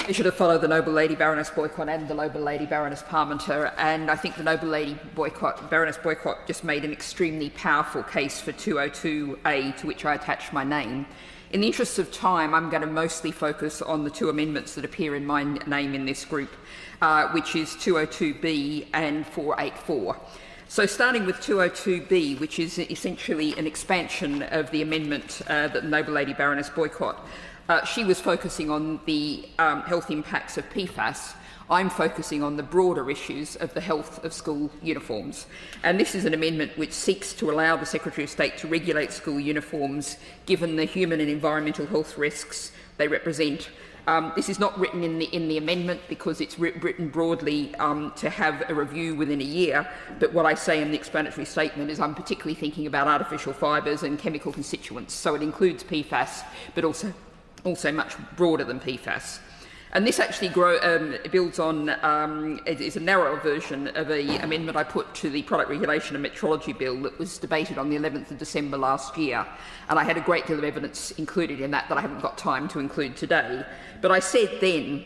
You should have followed the Noble Lady Baroness Boycott and the Noble Lady Baroness Parmenter, and I think the Noble Lady Baroness Boycott just made an extremely powerful case for 202A, to which I attach my name. In the interests of time, I'm going to mostly focus on the two amendments that appear in my name in this group, which is 202B and 484. So starting with 202B, which is essentially an expansion of the amendment that the Noble Lady Baroness Boycott, she was focusing on the health impacts of PFAS. I'm focusing on the broader issues of the health of school uniforms. And this is an amendment which seeks to allow the Secretary of State to regulate school uniforms given the human and environmental health risks they represent. This is not written in the amendment because it's written broadly to have a review within a year, but what I say in the explanatory statement is I'm particularly thinking about artificial fibres and chemical constituents, so it includes PFAS, but also much broader than PFAS. And this actually builds on, it is a narrower version of an amendment I put to the Product Regulation and Metrology Bill that was debated on the 11th of December last year. And I had a great deal of evidence included in that I haven't got time to include today. But I said then,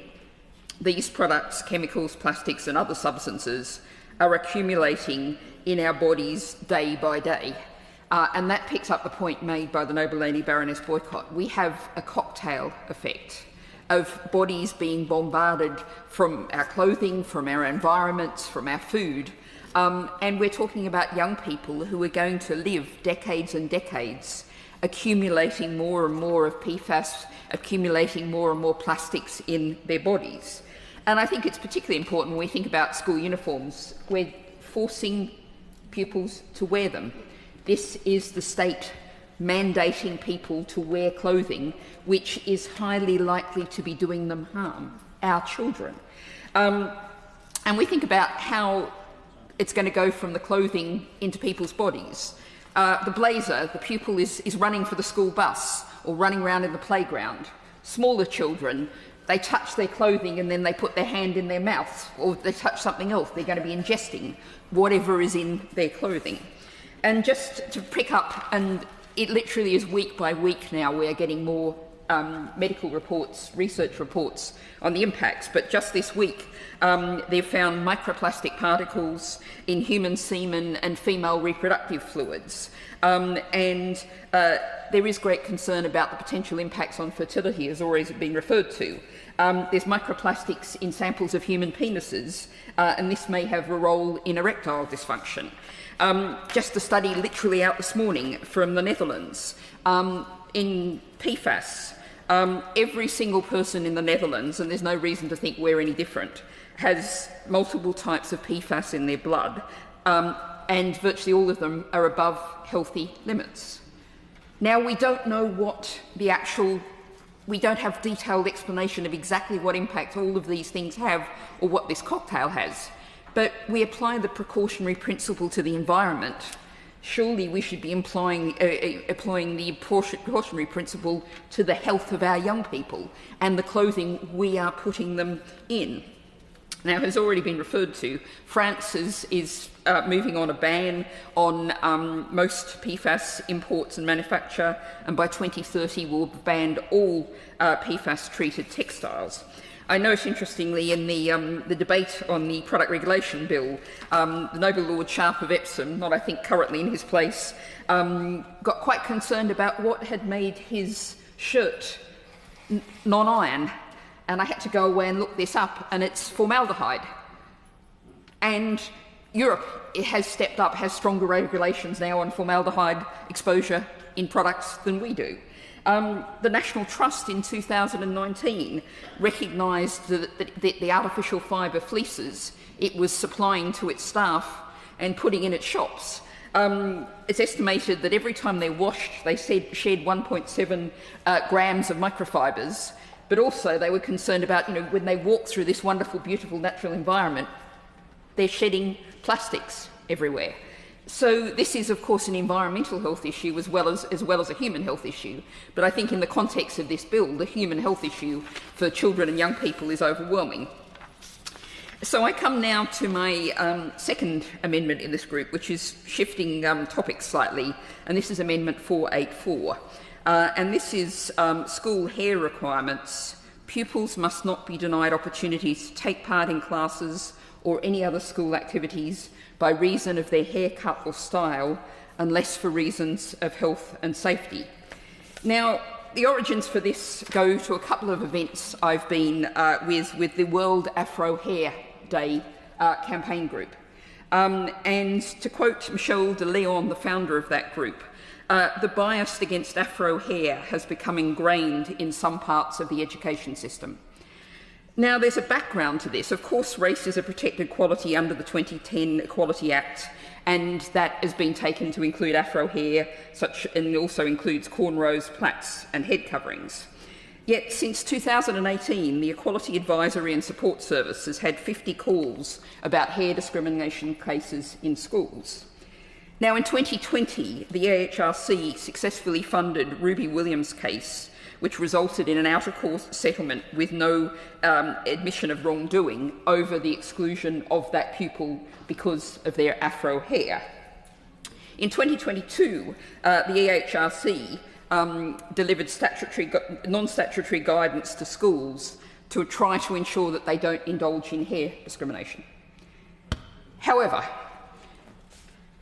these products, chemicals, plastics and other substances are accumulating in our bodies day by day. And that picks up the point made by the Noble Lady Baroness Boycott. We have a cocktail effect of bodies being bombarded from our clothing, from our environments, from our food. And we're talking about young people who are going to live decades and decades accumulating more and more of PFAS, accumulating more and more plastics in their bodies. And I think it's particularly important when we think about school uniforms. We're forcing pupils to wear them. This is the state mandating people to wear clothing which is highly likely to be doing them harm, our children. And we think about how it's going to go from the clothing into people's bodies. The blazer, the pupil is running for the school bus or running around in the playground. Smaller children, they touch their clothing and then they put their hand in their mouth, or they touch something else. They're going to be ingesting whatever is in their clothing. And just to pick up, and it literally is week by week now, we're getting more medical reports, research reports on the impacts, but just this week they've found microplastic particles in human semen and female reproductive fluids. And there is great concern about the potential impacts on fertility, as already been referred to. There's microplastics in samples of human penises, and this may have a role in erectile dysfunction. Just a study literally out this morning from the Netherlands. In PFAS, every single person in the Netherlands, and there's no reason to think we're any different, has multiple types of PFAS in their blood, and virtually all of them are above healthy limits. Now, we don't know what we don't have detailed explanation of exactly what impact all of these things have or what this cocktail has, but we apply the precautionary principle to the environment. Surely we should be applying the precautionary principle to the health of our young people and the clothing we are putting them in. Now, has already been referred to, France is moving on a ban on most PFAS imports and manufacture, and by 2030 will have banned all PFAS-treated textiles. I note, interestingly, in the debate on the Product Regulation Bill, the Noble Lord Sharp of Epsom, not I think currently in his place, got quite concerned about what had made his shirt non-iron. And I had to go away and look this up, and it's formaldehyde. And Europe has stepped up, has stronger regulations now on formaldehyde exposure in products than we do. The National Trust in 2019 recognised that the artificial fibre fleeces it was supplying to its staff and putting in its shops. It's estimated that every time they're washed, they shed 1.7 grams of microfibres, but also they were concerned about, when they walk through this wonderful, beautiful natural environment, they're shedding plastics everywhere. So this is, of course, an environmental health issue as well as a human health issue. But I think in the context of this bill, the human health issue for children and young people is overwhelming. So I come now to my second amendment in this group, which is shifting topics slightly, and this is Amendment 484. And this is school hair requirements Pupils must not be denied opportunities to take part in classes or any other school activities by reason of their haircut or style, unless for reasons of health and safety. Now, the origins for this go to a couple of events I've been with the World Afro Hair Day campaign group. And to quote Michelle de Leon, the founder of that group, the bias against Afro hair has become ingrained in some parts of the education system. Now, there's a background to this. Of course, race is a protected quality under the 2010 Equality Act, and that has been taken to include Afro hair, and also includes cornrows, plaits and head coverings. Yet, since 2018, the Equality Advisory and Support Service has had 50 calls about hair discrimination cases in schools. Now, in 2020, the AHRC successfully funded Ruby Williams' case, which resulted in an out-of-court settlement with no admission of wrongdoing over the exclusion of that pupil because of their Afro hair. In 2022, the AHRC delivered non-statutory guidance to schools to try to ensure that they don't indulge in hair discrimination. However,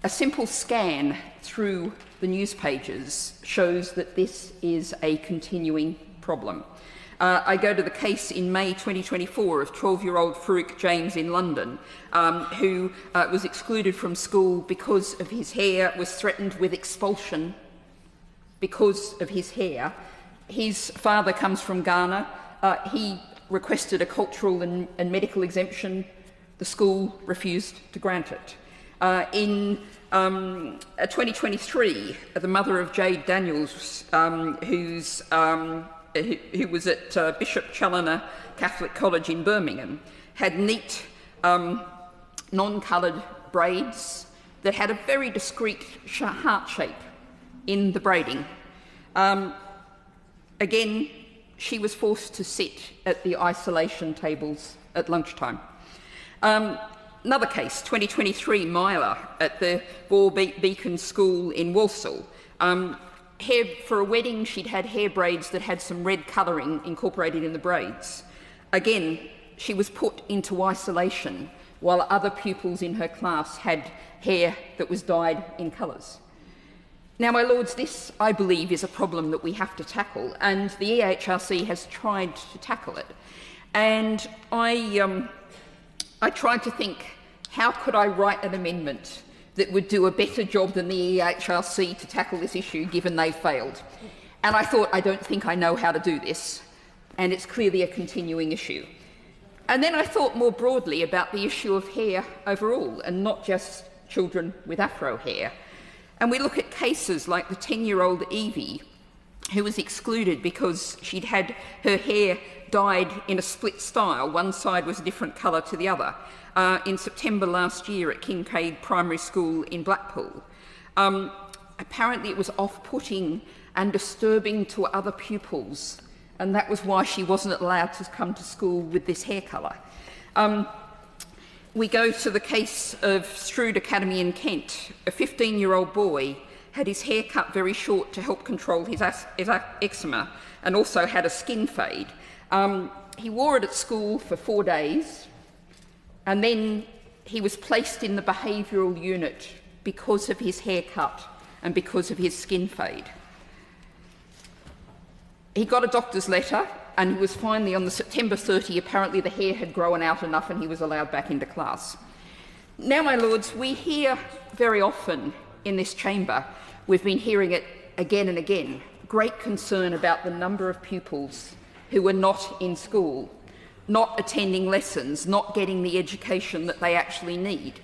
a simple scan through the news pages shows that this is a continuing problem. I go to the case in May 2024 of 12-year-old Farouk James in London, who was excluded from school because of his hair, was threatened with expulsion because of his hair. His father comes from Ghana. He requested a cultural and medical exemption. The school refused to grant it. In 2023, the mother of Jade Daniels, who was at Bishop Challoner Catholic College in Birmingham, had neat, non-coloured braids that had a very discreet heart shape in the braiding. Again, she was forced to sit at the isolation tables at lunchtime. Another case, 2023, Myla at the Boar Beacon School in Walsall. For a wedding, she'd had hair braids that had some red colouring incorporated in the braids. Again, she was put into isolation while other pupils in her class had hair that was dyed in colours. Now, my lords, this, I believe, is a problem that we have to tackle, and the EHRC has tried to tackle it. And I tried to think, how could I write an amendment that would do a better job than the EHRC to tackle this issue, given they've failed? And I thought, I don't think I know how to do this, and it's clearly a continuing issue. And then I thought more broadly about the issue of hair overall, and not just children with Afro hair. And we look at cases like the 10-year-old Evie, who was excluded because she'd had her hair dyed in a split style. One side was a different colour to the other. In September last year at Kincaid Primary School in Blackpool. Apparently it was off-putting and disturbing to other pupils, and that was why she wasn't allowed to come to school with this hair colour. We go to the case of Stroud Academy in Kent. A 15-year-old boy had his hair cut very short to help control his eczema, and also had a skin fade. He wore it at school for 4 days, and then he was placed in the behavioural unit because of his haircut and because of his skin fade. He got a doctor's letter, and he was finally, on the September 30, apparently the hair had grown out enough and he was allowed back into class. Now, my lords, we hear very often in this chamber, we've been hearing it again and again, great concern about the number of pupils who are not in school, not attending lessons, not getting the education that they actually need.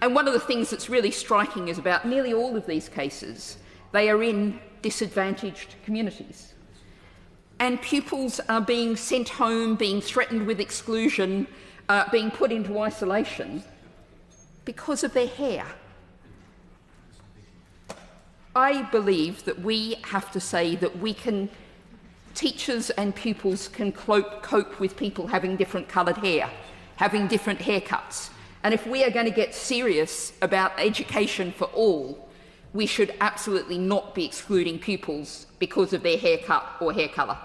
And one of the things that's really striking is about nearly all of these cases, they are in disadvantaged communities. And pupils are being sent home, being threatened with exclusion, being put into isolation because of their hair. I believe that we have to say that teachers and pupils can cope with people having different coloured hair, having different haircuts. And if we are going to get serious about education for all, we should absolutely not be excluding pupils because of their haircut or hair colour.